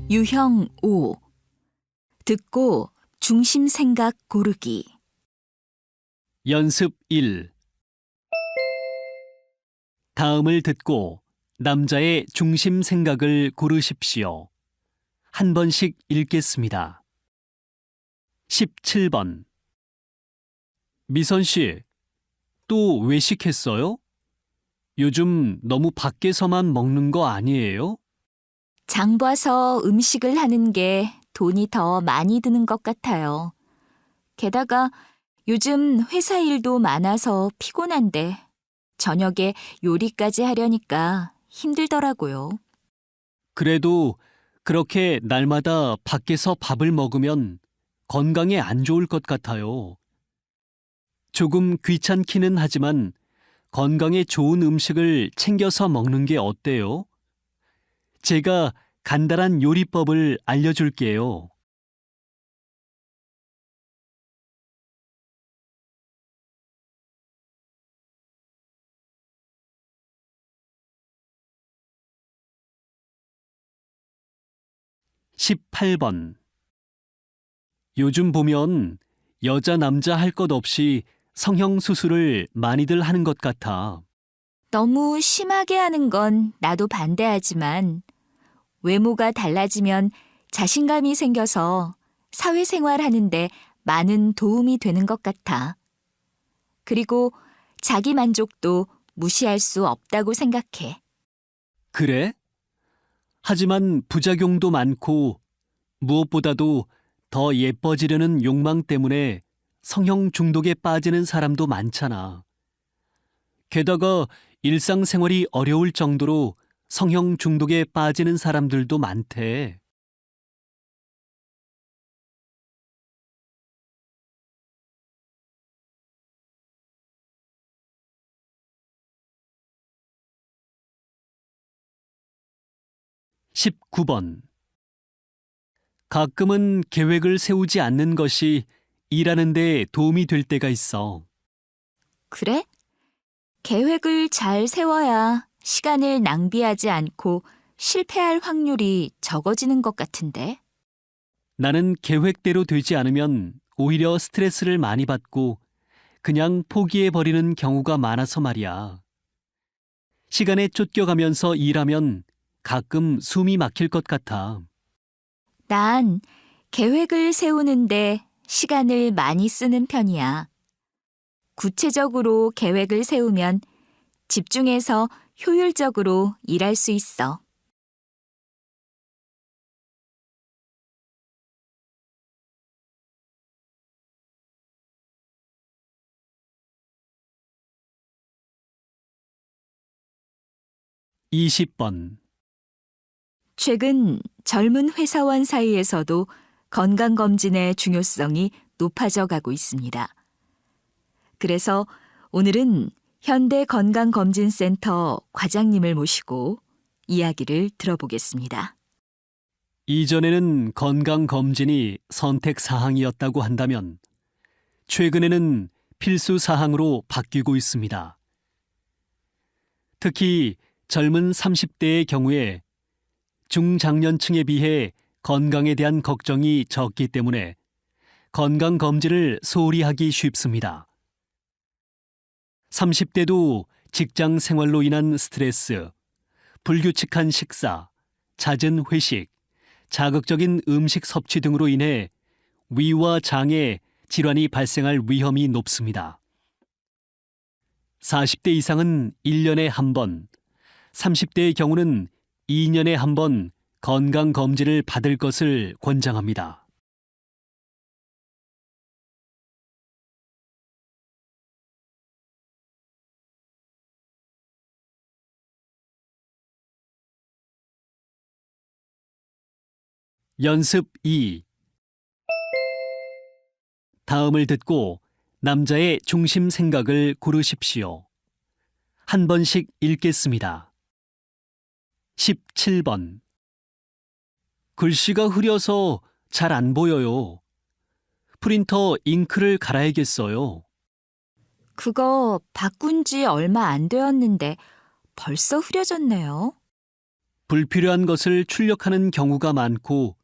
유형 5. 듣고 중심 생각 고르기. 연습 1. 다음을 듣고 남자의 중심 생각을 고르십시오. 한 번씩 읽겠습니다. 17번. 미선 씨, 또 외식했어요? 요즘 너무 밖에서만 먹는 거 아니에요? 장 봐서 음식을 하는 게 돈이 더 많이 드는 것 같아요. 게다가 요즘 회사 일도 많아서 피곤한데 저녁에 요리까지 하려니까 힘들더라고요. 그래도 그렇게 날마다 밖에서 밥을 먹으면 건강에 안 좋을 것 같아요. 조금 귀찮기는 하지만 건강에 좋은 음식을 챙겨서 먹는 게 어때요? 제가 간단한 요리법을 알려줄게요. (18번) 요즘 보면 여자 남자 할 것 없이 성형수술을 많이들 하는 것 같아. 너무 심하게 하는 건 나도 반대하지만 외모가 달라지면 자신감이 생겨서 사회생활 하는데 많은 도움이 되는 것 같아. 그리고 자기 만족도 무시할 수 없다고 생각해. 그래? 하지만 부작용도 많고 무엇보다도 더 예뻐지려는 욕망 때문에 성형 중독에 빠지는 사람도 많잖아. 게다가 일상생활이 어려울 정도로 성형 중독에 빠지는 사람들도 많대. (19번) 가끔은 계획을 세우지 않는 것이 일하는 데 도움이 될 때가 있어. 그래? 계획을 잘 세워야 시간을 낭비하지 않고 실패할 확률이 적어지는 것 같은데. 나는 계획대로 되지 않으면 오히려 스트레스를 많이 받고 그냥 포기해버리는 경우가 많아서 말이야. 시간에 쫓겨가면서 일하면 가끔 숨이 막힐 것 같아. 난 계획을 세우는데 시간을 많이 쓰는 편이야. 구체적으로 계획을 세우면 집중해서 효율적으로 일할 수 있어. (20번) 최근 젊은 회사원 사이에서도 건강검진의 중요성이 높아져 가고 있습니다. 그래서 오늘은 현대건강검진센터 과장님을 모시고 이야기를 들어보겠습니다. 이전에는 건강검진이 선택사항이었다고 한다면 최근에는 필수사항으로 바뀌고 있습니다. 특히 젊은 30대의 경우에 중장년층에 비해 건강에 대한 걱정이 적기 때문에 건강검진을 소홀히 하기 쉽습니다. 30대도 직장 생활로 인한 스트레스, 불규칙한 식사, 잦은 회식, 자극적인 음식 섭취 등으로 인해 위와 장에 질환이 발생할 위험이 높습니다. 40대 이상은 1년에 한 번, 30대의 경우는 2년에 한 번 건강검진을 받을 것을 권장합니다. 연습 2. 다음을 듣고 남자의 중심 생각을 고르십시오. 한 번씩 읽겠습니다. 17번. 글씨가 흐려서 잘 안 보여요. 프린터 잉크를 갈아야겠어요. 그거 바꾼 지 얼마 안 되었는데 벌써 흐려졌네요. 불필요한 것을 출력하는 경우가 많고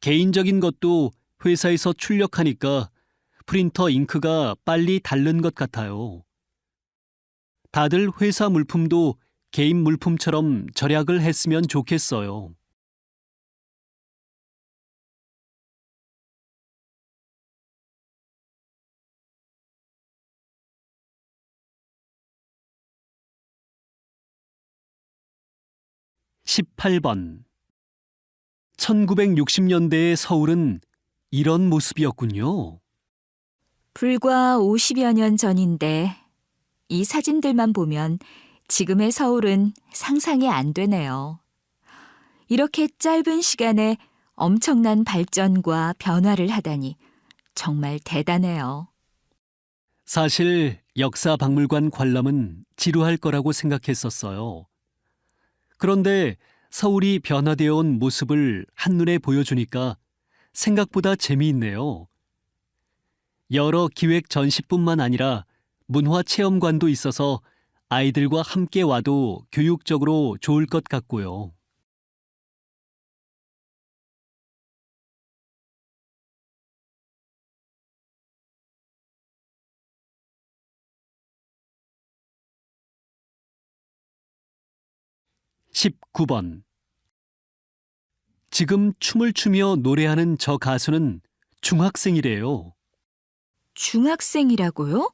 개인적인 것도 회사에서 출력하니까 프린터 잉크가 빨리 닳는 것 같아요. 다들 회사 물품도 개인 물품처럼 절약을 했으면 좋겠어요. (18번) 1960년대의 서울은 이런 모습이었군요. 불과 50여 년 전인데 이 사진들만 보면 지금의 서울은 상상이 안 되네요. 이렇게 짧은 시간에 엄청난 발전과 변화를 하다니 정말 대단해요. 사실 역사박물관 관람은 지루할 거라고 생각했었어요. 그런데 서울이 변화되어 온 모습을 한눈에 보여주니까 생각보다 재미있네요. 여러 기획 전시뿐만 아니라 문화체험관도 있어서 아이들과 함께 와도 교육적으로 좋을 것 같고요. (19번) 지금 춤을 추며 노래하는 저 가수는 중학생이래요. 중학생이라고요?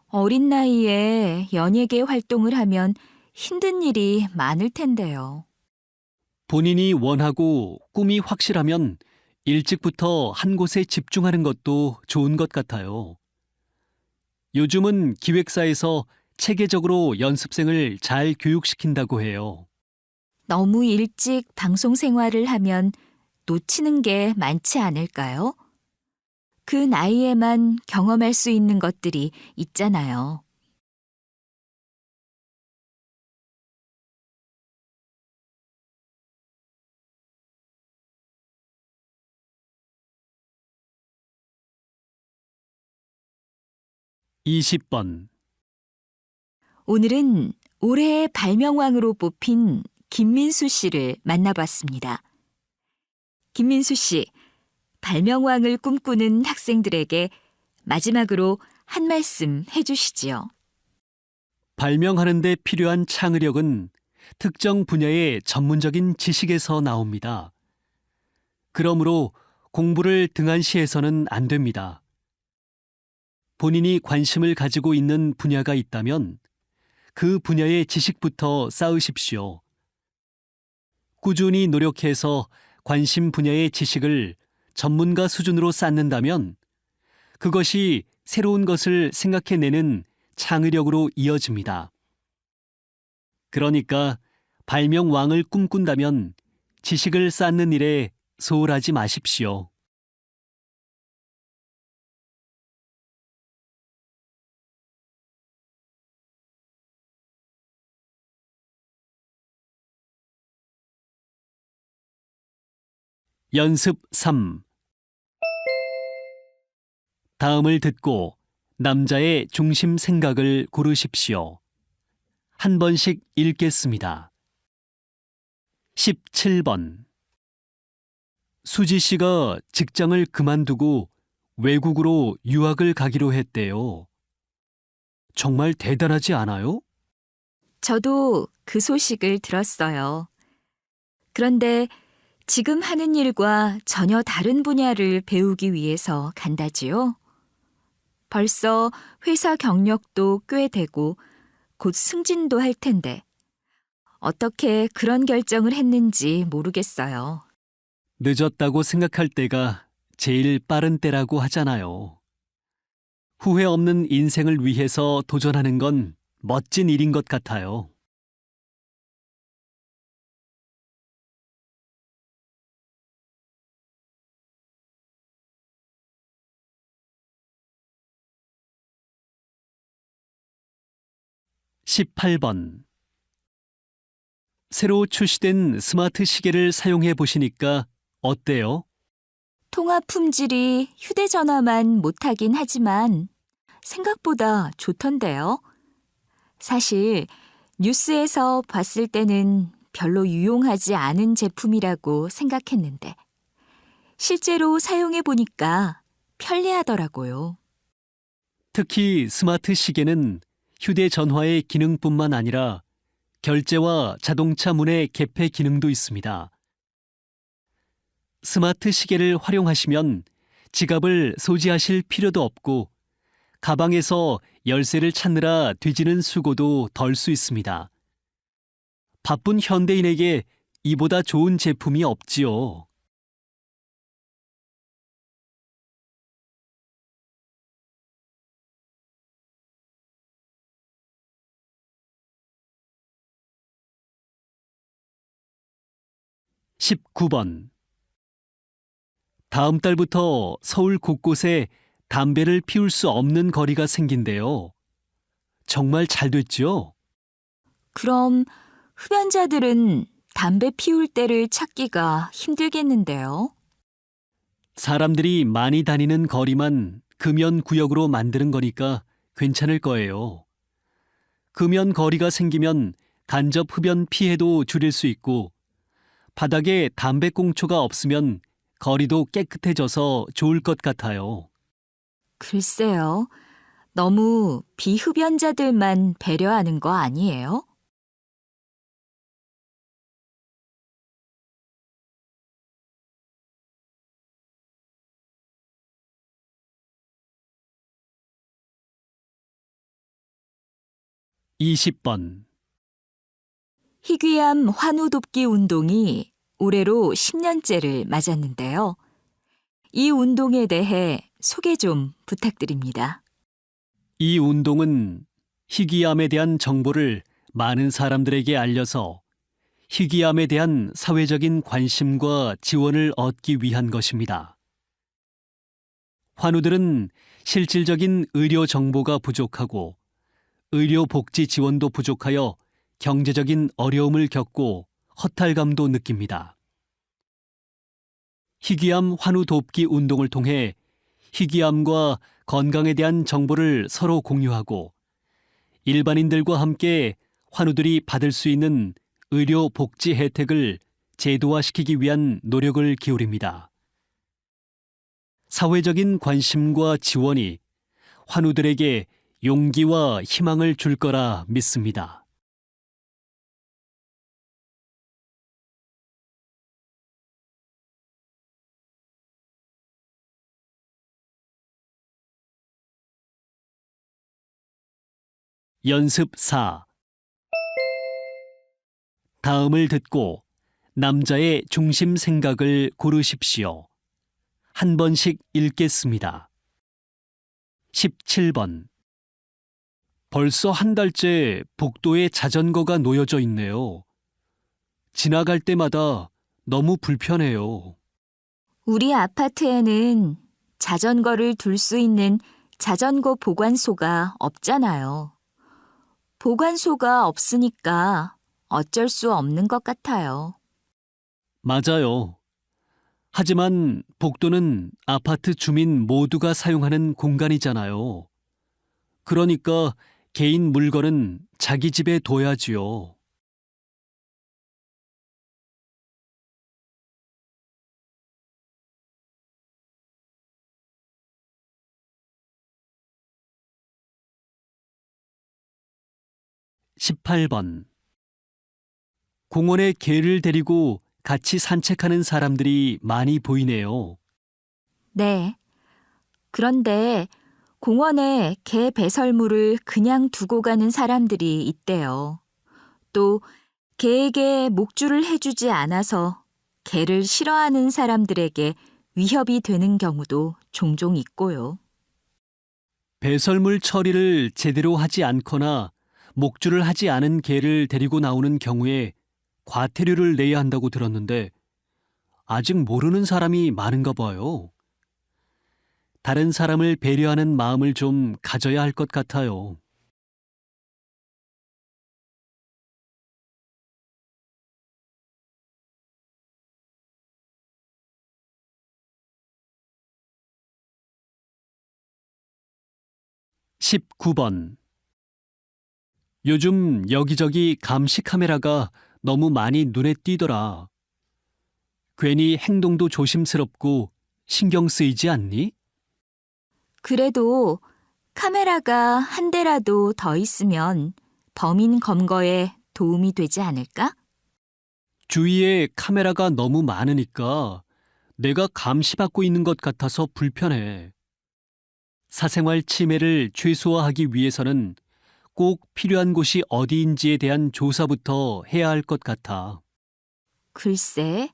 어린 나이에 연예계 활동을 하면 힘든 일이 많을 텐데요. 본인이 원하고 꿈이 확실하면 일찍부터 한 곳에 집중하는 것도 좋은 것 같아요. 요즘은 기획사에서 체계적으로 연습생을 잘 교육시킨다고 해요. 너무 일찍 방송 생활을 하면 놓치는 게 많지 않을까요? 그 나이에만 경험할 수 있는 것들이 있잖아요. (20번) 오늘은 올해의 발명왕으로 뽑힌 김민수 씨를 만나봤습니다. 김민수 씨, 발명왕을 꿈꾸는 학생들에게 마지막으로 한 말씀 해주시지요. 발명하는 데 필요한 창의력은 특정 분야의 전문적인 지식에서 나옵니다. 그러므로 공부를 등한시해서는 안 됩니다. 본인이 관심을 가지고 있는 분야가 있다면 그 분야의 지식부터 쌓으십시오. 꾸준히 노력해서 관심 분야의 지식을 전문가 수준으로 쌓는다면 그것이 새로운 것을 생각해내는 창의력으로 이어집니다. 그러니까 발명왕을 꿈꾼다면 지식을 쌓는 일에 소홀하지 마십시오. 연습 3. 다음을 듣고 남자의 중심 생각을 고르십시오. 한 번씩 읽겠습니다. 17번. 수지 씨가 직장을 그만두고 외국으로 유학을 가기로 했대요. 정말 대단하지 않아요? 저도 그 소식을 들었어요. 그런데 지금 하는 일과 전혀 다른 분야를 배우기 위해서 간다지요? 벌써 회사 경력도 꽤 되고 곧 승진도 할 텐데 어떻게 그런 결정을 했는지 모르겠어요. 늦었다고 생각할 때가 제일 빠른 때라고 하잖아요. 후회 없는 인생을 위해서 도전하는 건 멋진 일인 것 같아요. (18번) 새로 출시된 스마트 시계를 사용해 보시니까 어때요? 통화 품질이 휴대전화만 못하긴 하지만 생각보다 좋던데요. 사실 뉴스에서 봤을 때는 별로 유용하지 않은 제품이라고 생각했는데 실제로 사용해 보니까 편리하더라고요. 특히 스마트 시계는 휴대전화의 기능뿐만 아니라 결제와 자동차 문의 개폐 기능도 있습니다. 스마트 시계를 활용하시면 지갑을 소지하실 필요도 없고 가방에서 열쇠를 찾느라 뒤지는 수고도 덜 수 있습니다. 바쁜 현대인에게 이보다 좋은 제품이 없지요. (19번) 다음 달부터 서울 곳곳에 담배를 피울 수 없는 거리가 생긴대요. 정말 잘 됐죠? 그럼 흡연자들은 담배 피울 때를 찾기가 힘들겠는데요. 사람들이 많이 다니는 거리만 금연 구역으로 만드는 거니까 괜찮을 거예요. 금연 거리가 생기면 간접 흡연 피해도 줄일 수 있고 바닥에 담배꽁초가 없으면 거리도 깨끗해져서 좋을 것 같아요. 글쎄요. 너무 비흡연자들만 배려하는 거 아니에요? (20번) 희귀암 환우 돕기 운동이 올해로 10년째를 맞았는데요. 이 운동에 대해 소개 좀 부탁드립니다. 이 운동은 희귀암에 대한 정보를 많은 사람들에게 알려서 희귀암에 대한 사회적인 관심과 지원을 얻기 위한 것입니다. 환우들은 실질적인 의료 정보가 부족하고 의료 복지 지원도 부족하여 경제적인 어려움을 겪고 허탈감도 느낍니다. 희귀암 환우 돕기 운동을 통해 희귀암과 건강에 대한 정보를 서로 공유하고 일반인들과 함께 환우들이 받을 수 있는 의료 복지 혜택을 제도화시키기 위한 노력을 기울입니다. 사회적인 관심과 지원이 환우들에게 용기와 희망을 줄 거라 믿습니다. 연습 4. 다음을 듣고 남자의 중심 생각을 고르십시오. 한 번씩 읽겠습니다. 17번. 벌써 한 달째 복도에 자전거가 놓여져 있네요. 지나갈 때마다 너무 불편해요. 우리 아파트에는 자전거를 둘 수 있는 자전거 보관소가 없잖아요. 보관소가 없으니까 어쩔 수 없는 것 같아요. 맞아요. 하지만 복도는 아파트 주민 모두가 사용하는 공간이잖아요. 그러니까 개인 물건은 자기 집에 둬야지요. 18번. 공원에 개를 데리고 같이 산책하는 사람들이 많이 보이네요. 네. 그런데 공원에 개 배설물을 그냥 두고 가는 사람들이 있대요. 또 개에게 목줄을 해주지 않아서 개를 싫어하는 사람들에게 위협이 되는 경우도 종종 있고요. 배설물 처리를 제대로 하지 않거나 목줄을 하지 않은 개를 데리고 나오는 경우에 과태료를 내야 한다고 들었는데 아직 모르는 사람이 많은가 봐요. 다른 사람을 배려하는 마음을 좀 가져야 할 것 같아요. (19번) 요즘 여기저기 감시 카메라가 너무 많이 눈에 띄더라. 괜히 행동도 조심스럽고 신경 쓰이지 않니? 그래도 카메라가 한 대라도 더 있으면 범인 검거에 도움이 되지 않을까? 주위에 카메라가 너무 많으니까 내가 감시받고 있는 것 같아서 불편해. 사생활 침해를 최소화하기 위해서는 꼭 필요한 곳이 어디인지에 대한 조사부터 해야 할 것 같아. 글쎄,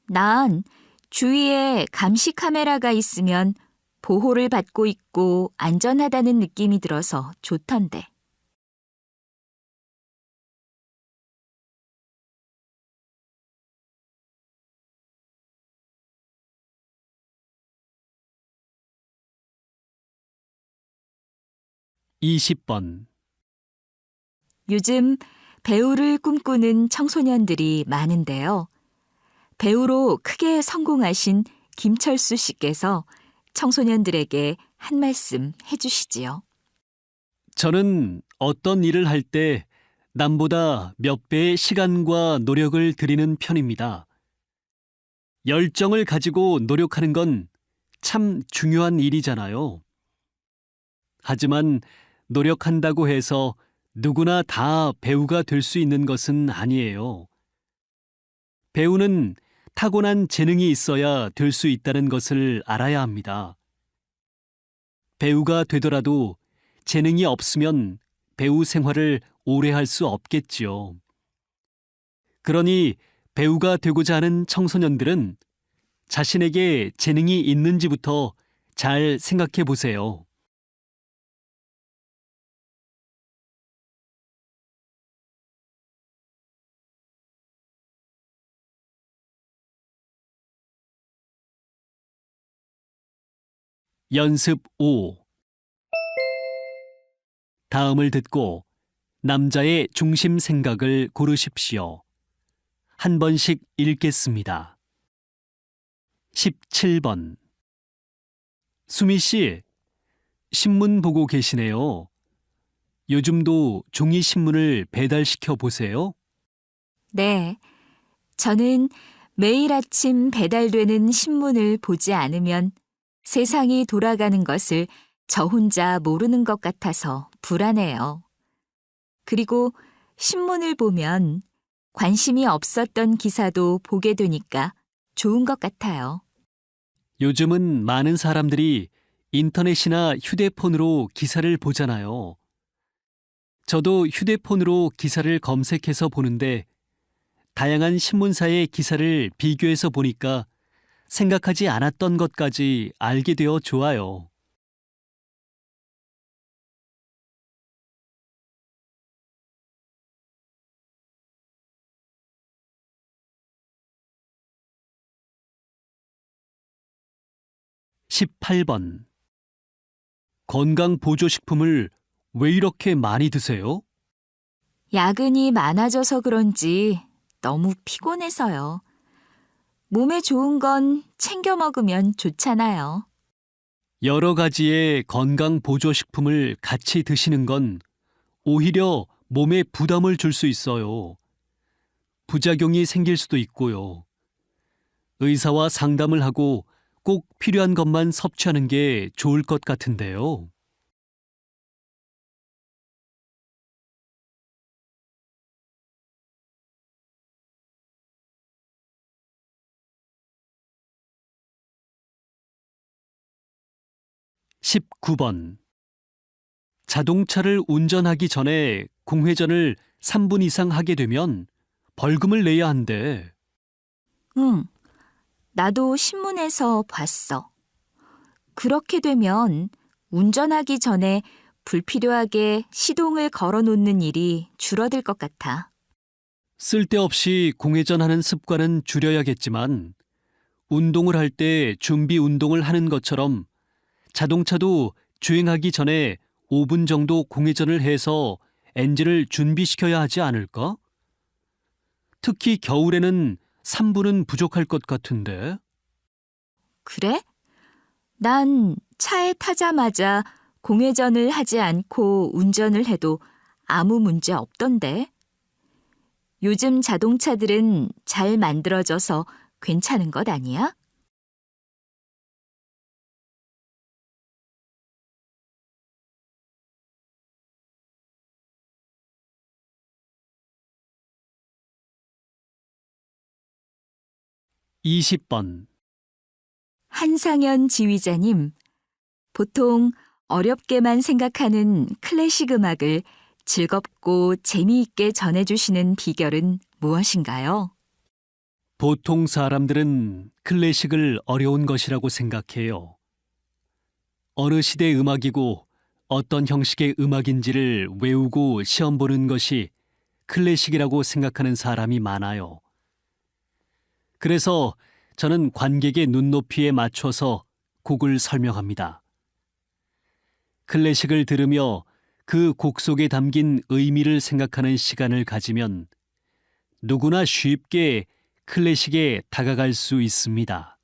난 주위에 감시 카메라가 있으면 보호를 받고 있고 안전하다는 느낌이 들어서 좋던데. 이십 번 요즘 배우를 꿈꾸는 청소년들이 많은데요. 배우로 크게 성공하신 김철수 씨께서 청소년들에게 한 말씀 해주시지요. 저는 어떤 일을 할 때 남보다 몇 배의 시간과 노력을 들이는 편입니다. 열정을 가지고 노력하는 건 참 중요한 일이잖아요. 하지만 노력한다고 해서 누구나 다 배우가 될 수 있는 것은 아니에요. 배우는 타고난 재능이 있어야 될 수 있다는 것을 알아야 합니다. 배우가 되더라도 재능이 없으면 배우 생활을 오래 할 수 없겠지요. 그러니 배우가 되고자 하는 청소년들은 자신에게 재능이 있는지부터 잘 생각해 보세요. 연습 5. 다음을 듣고 남자의 중심 생각을 고르십시오. 한 번씩 읽겠습니다. 17번. 수미 씨, 신문 보고 계시네요. 요즘도 종이 신문을 배달시켜 보세요. 네, 저는 매일 아침 배달되는 신문을 보지 않으면 세상이 돌아가는 것을 저 혼자 모르는 것 같아서 불안해요. 그리고 신문을 보면 관심이 없었던 기사도 보게 되니까 좋은 것 같아요. 요즘은 많은 사람들이 인터넷이나 휴대폰으로 기사를 보잖아요. 저도 휴대폰으로 기사를 검색해서 보는데 다양한 신문사의 기사를 비교해서 보니까 생각하지 않았던 것까지 알게 되어 좋아요. 십팔 번. 건강보조식품을 왜 이렇게 많이 드세요? 야근이 많아져서 그런지 너무 피곤해서요. 몸에 좋은 건 챙겨 먹으면 좋잖아요. 여러 가지의 건강보조식품을 같이 드시는 건 오히려 몸에 부담을 줄 수 있어요. 부작용이 생길 수도 있고요. 의사와 상담을 하고 꼭 필요한 것만 섭취하는 게 좋을 것 같은데요. 십구 번. 자동차를 운전하기 전에 공회전을 3분 이상 하게 되면 벌금을 내야 한대. 응, 나도 신문에서 봤어. 그렇게 되면 운전하기 전에 불필요하게 시동을 걸어 놓는 일이 줄어들 것 같아. 쓸데없이 공회전하는 습관은 줄여야겠지만 운동을 할 때 준비 운동을 하는 것처럼 자동차도 주행하기 전에 5분 정도 공회전을 해서 엔진을 준비시켜야 하지 않을까? 특히 겨울에는 3분은 부족할 것 같은데. 그래? 난 차에 타자마자 공회전을 하지 않고 운전을 해도 아무 문제 없던데. 요즘 자동차들은 잘 만들어져서 괜찮은 것 아니야? 이십 번 한상현 지휘자님, 보통 어렵게만 생각하는 클래식 음악을 즐겁고 재미있게 전해주시는 비결은 무엇인가요? 보통 사람들은 클래식을 어려운 것이라고 생각해요. 어느 시대의 음악이고 어떤 형식의 음악인지를 외우고 시험 보는 것이 클래식이라고 생각하는 사람이 많아요. 그래서 저는 관객의 눈높이에 맞춰서 곡을 설명합니다. 클래식을 들으며 그 곡 속에 담긴 의미를 생각하는 시간을 가지면 누구나 쉽게 클래식에 다가갈 수 있습니다.